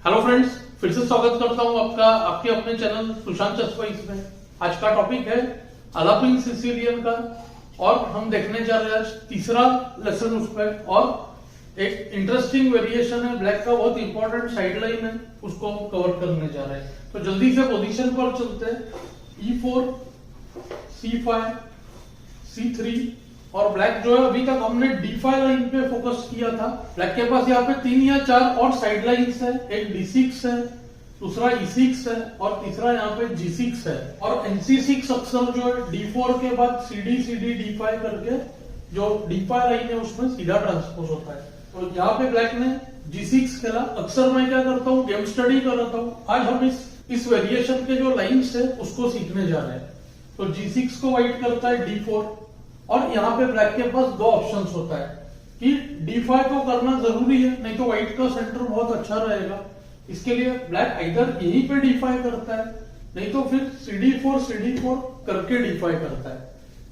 Hello friends, फिर से स्वागत करता हूं आपका आपके अपने चैनल सुशांत चस्वाइस में। आज का टॉपिक है अलापिंग सिसिलियन का और हम देखने जा रहे हैं आज तीसरा लेसन उस पर। और एक इंटरेस्टिंग वेरिएशन है ब्लैक का, बहुत इंपॉर्टेंट साइड लाइन है, उसको हम कवर करने जा रहे हैं। तो जल्दी से पोजीशन पर चलते हैं। E4, C5, C3 और ब्लैक जो है अभी तक हमने D5 लाइन पे फोकस किया था। ब्लैक के पास यहाँ पे 3 या 4 और साइड लाइन्स है, एक D6 है, दूसरा E6 है और तीसरा यहाँ पे G6 है। और NC6 अक्सर जो है D4 के बाद CD D5 करके जो D5 लाइन है उसमें सीधा ट्रांसपोज होता है। तो यहाँ पे ब्लैक ने G6 खेला। अक्सर मैं क्या करता हूँ, गेम स्टडी कर रहा हूँ। आज हम इस वेरिएशन के जो लाइन्स है उसको सीखने जा रहे हैं। तो G6 को व्हाइट करता है D4 और यहाँ पे ब्लैक के पास दो ऑप्शंस होता है कि D5 को करना जरूरी है, नहीं तो व्हाइट का सेंटर बहुत अच्छा रहेगा। इसके लिए ब्लैक आइदर यहीं पे D5 करता है, नहीं तो फिर CD4 करके D5 करता है।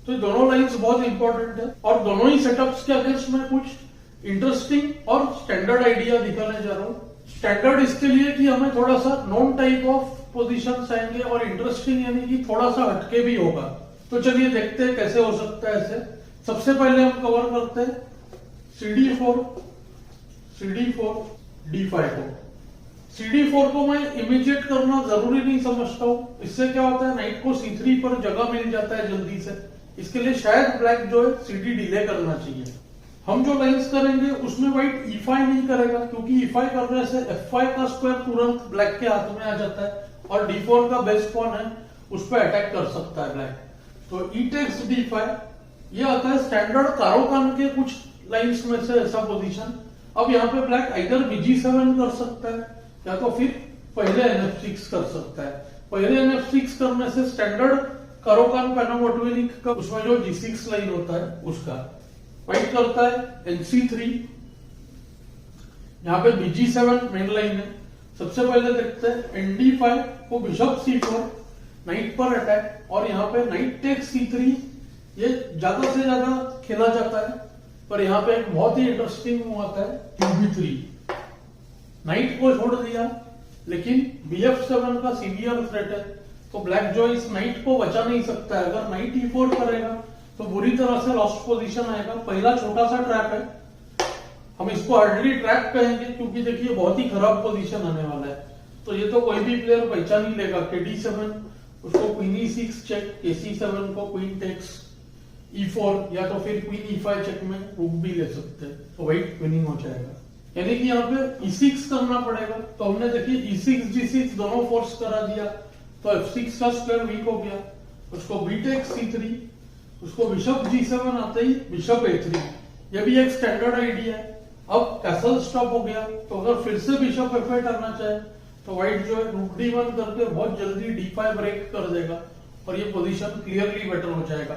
तो दोनों लाइंस बहुत इंपॉर्टेंट है और दोनों ही सेटअप्स के अगेंस्ट में कुछ इंटरेस्टिंग और स्टैंडर्ड आइडिया दिखाने जा रहा हूँ। स्टैंडर्ड इसके लिए कि हमें थोड़ा सा नॉन टाइप ऑफ पोजिशन आएंगे और इंटरेस्टिंग यानी कि थोड़ा सा हटके भी होगा। तो चलिए देखते हैं कैसे हो सकता है ऐसे। सबसे पहले हम कवर करते हैं CD4 D5 को। CD4 को मैं इमीडिएट करना जरूरी नहीं समझता हूँ। इससे क्या होता है, नाइट को C3 पर जगह मिल जाता है जल्दी से। इसके लिए शायद ब्लैक जो है CD डिले करना चाहिए। हम जो लाइंस करेंगे उसमें व्हाइट E5 नहीं करेगा, क्योंकि E5 करने से F5 का स्क्वायर तुरंत ब्लैक के हाथ में आ जाता है और D4 का बेस्ट पॉन है, उस पर अटैक कर सकता है ब्लैक। तो E takes D5 ये आता है स्टैंडर्ड कारोकान के कुछ लाइंस में से ऐसा पोजीशन। अब यहाँ पे ब्लैक आइदर BG7 कर सकता है या तो फिर पहले NF6 कर सकता है। पहले NF6 करने से स्टैंडर्ड कारोकान पैनामोटोनिक का उसमें जो G6 लाइन होता है उसका व्हाइट करता है NC3। यहाँ पे BG7 मेन लाइन है। सबसे पहले देखते हैं ND5 को बिशप C4 नाइट पर अटैक, और यहाँ पे नाइट टेक C3 ये ज्यादा से ज्यादा खेला जाता है, पर यहाँ पे एक बहुत ही इंटरेस्टिंग मूव आता है QB3। नाइट को छोड़ दिया, लेकिन BF7 का सीवियर थ्रेट है, तो ब्लैक जो इस नाइट को बचा नहीं सकता है। अगर नाइट E4 करेगा तो बुरी तरह से लॉस्ट पोजीशन आएगा। पहला छोटा सा ट्रैप है, हम इसको हार्डली ट्रैप कहेंगे, क्योंकि देखिए बहुत ही खराब पोजीशन आने वाला है। तो ये तो कोई भी प्लेयर पहचान ही लेगा। KD7 उसको क्वीन E6 चेक, KC7 को क्वीन टेक्स E4 या तो फिर क्वीन E5 चेक में रूक भी ले सकते हैं, तो व्हाइट विनिंग हो जाएगा। यानी कि यहाँ पे E6 करना पड़ेगा। तो हमने देखिए E6 G6 दोनों फोर्स करा दिया, तो F6 का स्क्वायर वीक हो गया। उसको B टेक्स C3, उसको बिशप G7 आते ही बिशप A3, ये भी एक स्टैंडर्ड आइडिया है। अब कैसल स्टॉप हो गया, तो अगर फिर से बिशप F8 आना चाहे तो व्हाइट जो है रूक D1 करके बहुत जल्दी D5 ब्रेक कर देगा और ये पोजीशन क्लियरली बेटर हो जाएगा।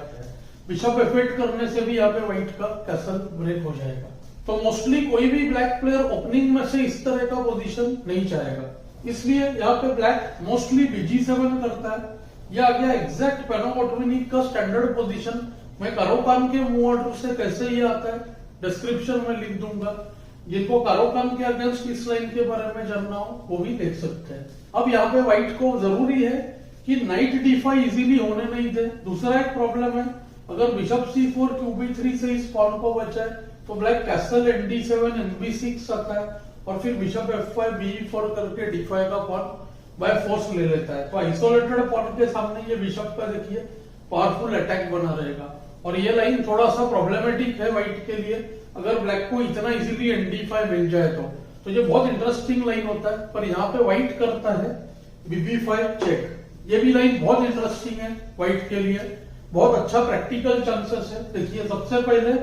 बिशप F8 करने से भी यहाँ पे व्हाइट का कैसल ब्रेक हो जाएगा। तो मोस्टली कोई भी ब्लैक प्लेयर ओपनिंग में से इस तरह का पोजीशन नहीं चाहेगा, इसलिए यहाँ पे ब्लैक मोस्टली BG7 करता है। यह आ गया एग्जैक्ट पैनामोटोनिक का स्टैंडर्ड पोजीशन। मैं कारोकान के मूव ऑर्डर से कैसे ये आता है डिस्क्रिप्शन में लिख दूंगा। जिनको कारोकान के अगेंस्ट इस लाइन के बारे में जानना हो वो भी देख सकते हैं। अब यहाँ पे व्हाइट को जरूरी है कि नाइट D5 इजीली होने नहीं दे। दूसरा एक प्रॉब्लम है, अगर बिशप C4 QB3 से इस पॉन को बचाए तो ब्लैक कैसल ND7 NB6 आता है और फिर बिशप F5 BE4 करके D5 का पॉन बाय फोर्स ले लेता है। तो आइसोलेटेड पॉन के सामने ये बिशप का देखिए पावरफुल अटैक बना रहेगा और ये लाइन थोड़ा सा प्रॉब्लमेटिक है व्हाइट के लिए। अगर ब्लैक को इतना इजीली ND5 मिल जाए तो ये बहुत इंटरेस्टिंग लाइन होता है। पर यहाँ पे व्हाइट करता है BB5 चेक। ये भी लाइन बहुत इंटरेस्टिंग है व्हाइट के लिए, बहुत अच्छा प्रैक्टिकल चांसेस है। देखिए सबसे पहले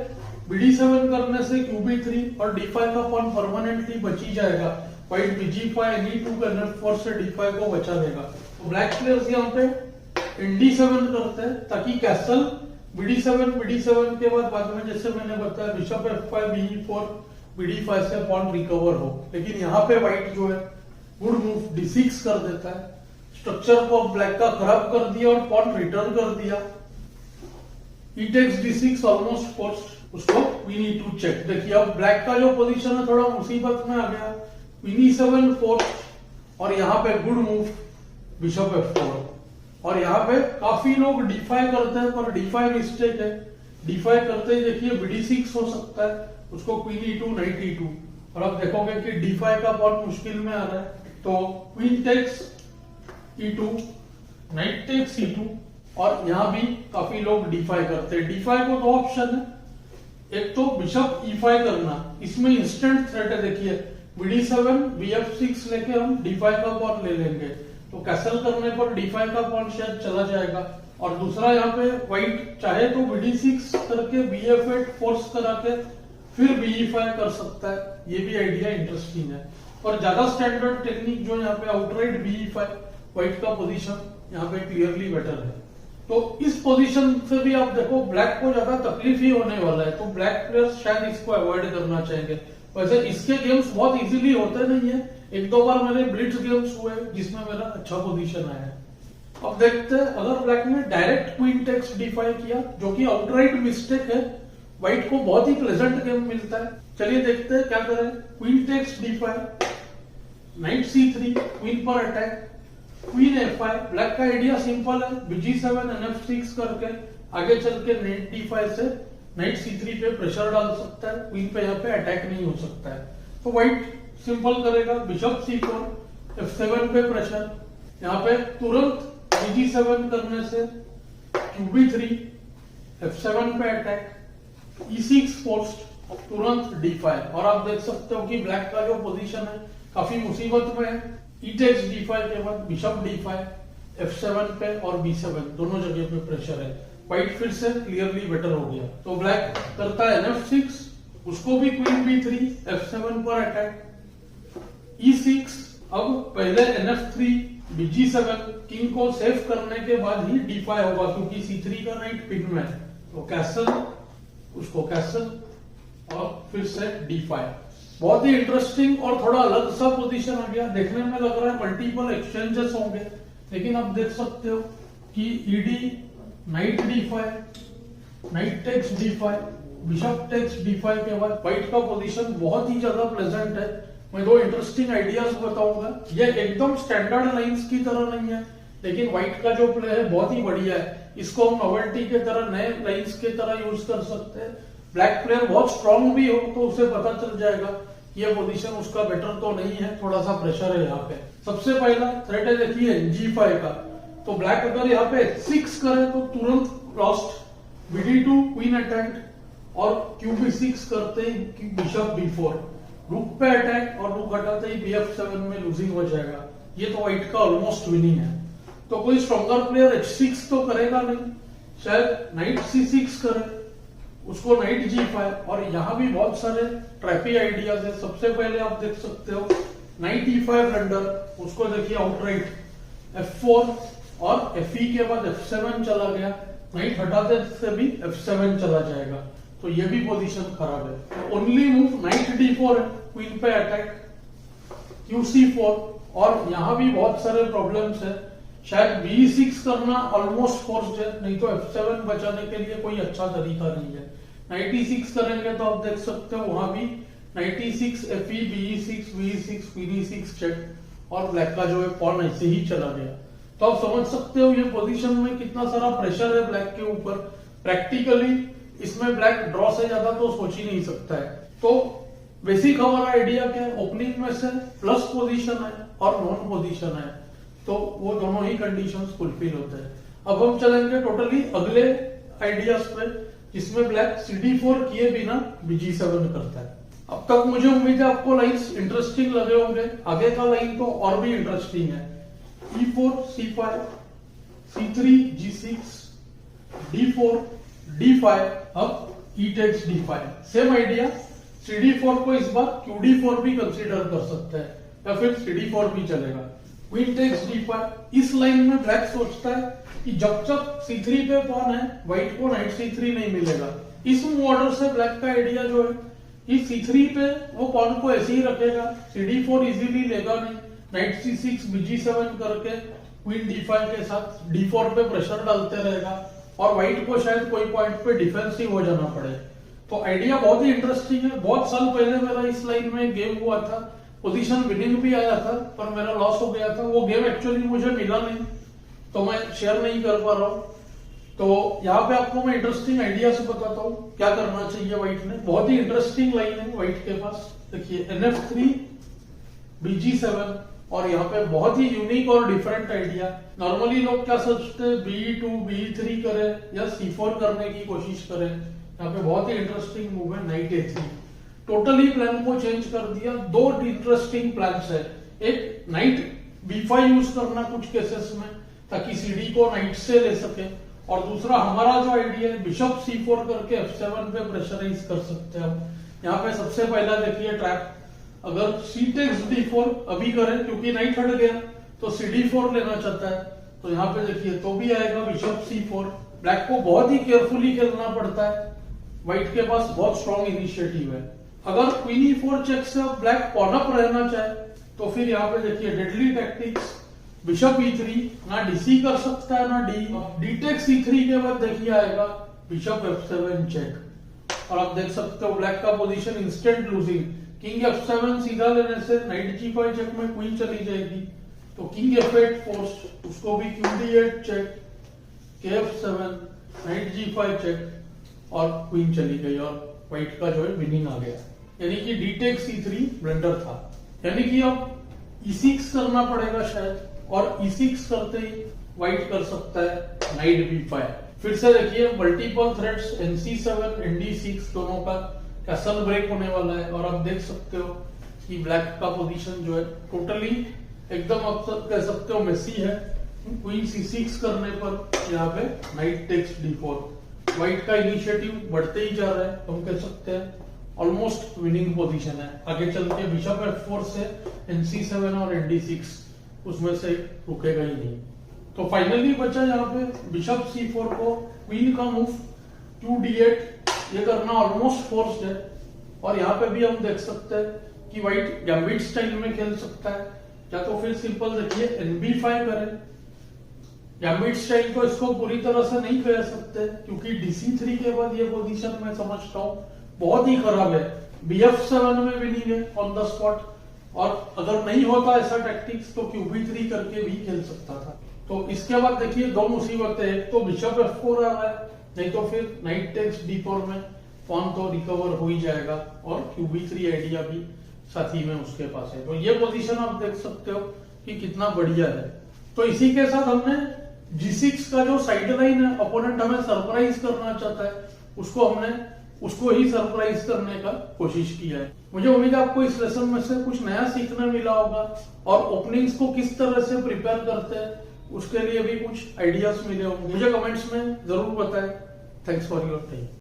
BD7 करने से QB3 और D5 का पॉन परमानेंटली बची जाएगा। व्हाइट BG5 NE2 का NF4 से D5 को बचा देगा। तो ब्लैक प्लेयर्स यहाँ पे ND7 करते हैं ताकि कैसल BD7 के बाद में जैसे मैंने बताया बिशप F5 BE4 BD5 से पॉन रिकवर हो। लेकिन यहाँ पे व्हाइट जो है गुड मूव D6 कर देता है, स्ट्रक्चर को ब्लैक का खराब कर दिया और पॉन रिटर्न कर दिया। E takes D6 almost forced, उसको क्वीन E2 चेक। देखिए अब ब्लैक का जो पोजीशन है थोड़ा मुसीबत में आ गया। क्वीन E7 फोर्स्ड, और यहाँ पे गुड मूव बिशप F4। और यहाँ पे काफी लोग D5 करते हैं पर D5 मिस्टेक है। D5 करते ही देखिए BD6 हो सकता है, उसको क्वीन E2 नाइट E2, और आप देखोगे कि D5 का बहुत मुश्किल में आ रहा है। तो queen takes E2, knight takes E2, और यहाँ भी काफी लोग D5 करते हैं। D5 को दो ऑप्शन है, एक तो बिशप E5 करना, इसमें इंस्टेंट थ्रेट है। देखिए BD7 BF6 लेके हम D5 का पॉन ले लेंगे, तो कैसल करने पर D5 का पॉन शायद चला जाएगा। और दूसरा यहाँ पे व्हाइट चाहे तो BD6 करके BF8 फोर्स करा के फिर BE5 कर सकता है, ये भी आइडिया इंटरेस्टिंग है। और ज्यादा स्टैंडर्ड टेक्निक जो यहाँ पे आउटराइट BE5, व्हाइट का पोजीशन यहाँ पे क्लियरली बेटर है। तो इस पोजीशन से भी आप देखो ब्लैक को ज्यादा तकलीफ ही होने वाला है, तो ब्लैक प्लेयर्स शायद इसको अवॉइड करना चाहेंगे। वैसे इसके गेम्स बहुत इजीली होते नहीं है, एक दो बार मेरे ब्लिट्ज गेम्स हुए जिसमें मेरा अच्छा पोजीशन आया है। अब देखते हैं अगर ब्लैक ने डायरेक्ट क्वीन टेक्स D5 किया, जो कि आउटराइट मिस्टेक है, व्हाइट को बहुत ही प्लेजेंट गेम मिलता है। चलिए देखते हैं क्या करें। Queen takes D5, knight C3, queen पर अटैक, क्वीन F5। ब्लैक का आइडिया सिंपल है, BG7 NF6 करके आगे चल के नाइट D5 से नाइट C3 पे प्रेशर डाल सकता है, क्वीन पे यहाँ पे अटैक नहीं हो सकता है। तो व्हाइट सिंपल करेगा, बिशप C4, F7 पे प्रेशर, यहाँ पे तुरंत BG7 करने से QB3, F7 पे अटैक, E6 फोर्स्ड, तुरंत D5। और आप देख सकते हो कि ब्लैक का जो पोजीशन है काफी मुसीबत में है। E टेक्स D5 के बाद बिशप D5, F7 पे और B7 दोनों जगह पे प्रेशर है। व्हाइट फिर से क्लियरली बेटर हो गया। तो ब्लैक करता है NF6, उसको भी क्वीन B3, F7 पर अटैक, E6। अब पहले NF3, BG7, किंग को सेफ करने के बाद ही D5 होगा, क्योंकि C3 का नाइट पिन में है। तो कैसल, उसको कैसल, और फिर से D5। बहुत ही इंटरेस्टिंग और थोड़ा अलग सा पोजीशन आ गया। देखने में लग रहा है मल्टीपल एक्सचेंजेस होंगे, लेकिन आप देख सकते हो कि ED, knight D5, knight takes D5, bishop takes D5 के बाद व्हाइट का पोजीशन बहुत ही ज्यादा प्लेजेंट है। मैं दो इंटरेस्टिंग आइडियाज बताऊंगा। ये एकदम स्टैंडर्ड लाइंस की तरह नहीं है, लेकिन व्हाइट का जो प्ले है बहुत ही बढ़िया है। इसको हम नोवेल्टी के तरह, नए लाइंस के तरह यूज कर सकते हैं। ब्लैक प्लेयर बहुत स्ट्रांग भी हो तो उसे पता चल जाएगा ये पोजीशन उसका बेटर तो नहीं है, थोड़ा सा प्रेशर है यहाँ पे। सबसे पहला थ्रेट है देखिए G5 का, तो ब्लैक अगर यहाँ पे H6 करे तो तुरंत लॉस्ट, BD2 क्वीन अटैक, और QB6 करते ही बिशप B4, रुक पे अटैक, और रुक हटाते ही BF7 में लूजिंग हो जाएगा। ये तो व्हाइट का ऑलमोस्ट विनिंग है। तो कोई स्ट्रॉन्गर प्लेयर H6 तो करेगा नहीं, शायद नाइट C6 करे, उसको नाइट G5। और यहाँ भी बहुत सारे ट्रैपी आइडियाज है। सबसे पहले आप देख सकते हो नाइट E5 ब्लंडर, उसको देखिए आउटराइट F4, और FE के बाद F7 चला गया, नाइट हटाते से भी F7 चला जाएगा, तो ये भी पोजीशन खराब है। ओनली मूव नाइट D4 है, क्वीन पे अटैक, QC4। और यहाँ भी बहुत सारे प्रॉब्लम्स है, शायद BE6 करना ऑलमोस्ट फोर्स्ड है, नहीं तो F7 बचाने के लिए कोई अच्छा तरीका नहीं है। नाइट E6 करेंगे तो आप देख सकते हो वहां भी knight E6, FE, BE6, BE6, PE6 check, और ब्लैक का जो है पॉन ऐसे ही चला गया। तो आप समझ सकते हो ये पोजीशन में कितना सारा प्रेशर है ब्लैक के ऊपर। प्रैक्टिकली इसमें ब्लैक ड्रॉ से ज्यादा तो सोच ही नहीं सकता है। तो बेसिक हमारा आइडिया क्या है, ओपनिंग में से प्लस पोजीशन है और नॉन पोजीशन है, तो वो दोनों ही कंडीशंस फुलफिल होते हैं। अब हम चलेंगे टोटली अगले आइडियाज पे, जिसमें ब्लैक CD4 किए बिना BG7 करता है। अब तक मुझे उम्मीद है आपको लाइंस इंटरेस्टिंग लगे होंगे। आगे का लाइन तो और भी इंटरेस्टिंग है। E4 C5, C3 G6, D4 D5, अब E takes D5। Same idea, CD4 को इस बार QD4 भी कंसीडर कर सकते हैं, या फिर CD4 भी चलेगा। Queen takes D5। इस लाइन में ब्लैक सोचता है कि जब तक C3 पे पॉन है, व्हाइट को नाइट C3 नहीं मिलेगा। इस मूव ऑर्डर से ब्लैक का आइडिया जो है कि C3 पे वो पॉन को ऐसे ही रखेगा, CD4 इजीली लेगा नहीं, नाइट C6 BG7 करके क्वीन D5 के साथ D4 पे प्रेशर डालते रहेगा, और व्हाइट को शायद कोई पॉइंट पे डिफेंसिव हो जाना पड़े। तो आइडिया बहुत ही इंटरेस्टिंग है। बहुत साल पहले मेरा इस लाइन में गेम हुआ था, पोजीशन विनिंग भी आया था पर मेरा लॉस हो गया था। वो गेम एक्चुअली मुझे मिला नहीं तो मैं शेयर नहीं कर पा रहा हूँ। तो यहाँ पे आपको मैं इंटरेस्टिंग आइडिया से बताता हूँ क्या करना चाहिए व्हाइट ने। बहुत ही इंटरेस्टिंग लाइन है व्हाइट के पास। देखिए NF3 BG7 और यहाँ पे बहुत ही यूनिक और डिफरेंट आइडिया। नॉर्मली लोग क्या सोचते हैं B2 B3 करे या C4 करने की कोशिश करें। यहाँ पे बहुत ही इंटरेस्टिंग मूव है नाइट A3। टोटली प्लान को चेंज कर दिया। दो इंटरेस्टिंग प्लान्स है। एक नाइट B5 यूज करना कुछ केसेस में ताकि CD को नाइट से ले सके, और दूसरा हमारा जो आइडिया है बिशप C4 करके F7 पे प्रेशराइज कर सकते हैं हम। यहाँ पे सबसे पहला देखिए ट्रैप, अगर C takes D4 अभी करें क्योंकि नाइट हट गया तो CD4 लेना चाहता है तो यहाँ पे देखिए तो भी आएगा बिशप C4। ब्लैक को बहुत ही केयरफुली खेलना पड़ता है। व्हाइट के पास बहुत स्ट्रॉन्ग इनिशिएटिव है। अगर क्वीन E4 चेक से ब्लैक पॉन अप रहना चाहे तो फिर यहाँ पे देखिए डेडली टैक्टिक्स, बिशप E3 ना DC कर सकता है ना D takes C3 के बाद देखिए आएगा बिशप F7 चेक। और आप देख सकते हो ब्लैक का position instant losing. King F7 सीधा लेने से नाइट G5 चेक में क्वीन चली जाएगी तो किंग F8 फोर्स, उसको भी QD8 check, KF7 knight G5 check और क्वीन चली गई और व्हाइट का जो है विनिंग आ गया। यानी कि D takes C3 ब्लंडर था। यानी कि अब E6 करना पड़ेगा शायद, और E6 करते ही व्हाइट कर सकता है नाइट B5। फिर से देखिए मल्टीपल थ्रेड्स NC7 ND6 दोनों का कैसल ब्रेक होने वाला है। और आप देख सकते हो कि ब्लैक का पोजीशन जो है टोटली एकदम आप कह सकते हो मेसी है। क्वीन C6 करने पर यहाँ पे नाइट टेक्स D4। व्हाइट का इनिशिएटिव बढ़ते ही जा रहा है, हम कह सकते हैं ऑलमोस्ट विनिंग पोजीशन है। आगे चल के बिशप F4 से NC7 और ND6 उसमें से रुकेगा ही नहीं। तो फाइनली बचा यहाँ पे बिशप C4 को क्वीन का मूव QD8 ये करना ऑलमोस्ट फोर्स्ड है। और यहाँ पे भी हम देख सकते हैं कि व्हाइट गैम्बिट स्टाइल में खेल सकता है, या तो फिर सिंपल देखिए NB5 करें। गैम्बिट स्टाइल को इसको पूरी तरह से नहीं कह सकते क्योंकि DC3 के बाद ये पोजीशन मैं समझता हूँ बहुत ही खराब है। BF7 में विनिंग है ऑन द स्पॉट, और अगर नहीं होता ऐसा टैक्टिक्स तो QB3 करके भी खेल सकता था। तो इसके बाद देखिए दो मुसीबतें, एक तो बिशप F4 आ रहा है, नहीं तो फिर नाइट टेक्स D4 में पॉन तो रिकवर हो ही जाएगा और QB3 आइडिया भी साथ ही में उसके पास है। तो ये पोजीशन आप देख सकते हो कि कितना बढ़िया है। तो इसी के साथ हमने G6 का जो साइड लाइन है, अपोनेंट हमें सरप्राइज करना चाहता है, उसको ही सरप्राइज करने का कोशिश किया है। मुझे उम्मीद है आपको इस लेसन में से कुछ नया सीखने मिला होगा, और ओपनिंग्स को किस तरह से प्रिपेयर करते हैं उसके लिए भी कुछ आइडियाज मिले होंगे। मुझे कमेंट्स में जरूर बताएं। Thanks for your time.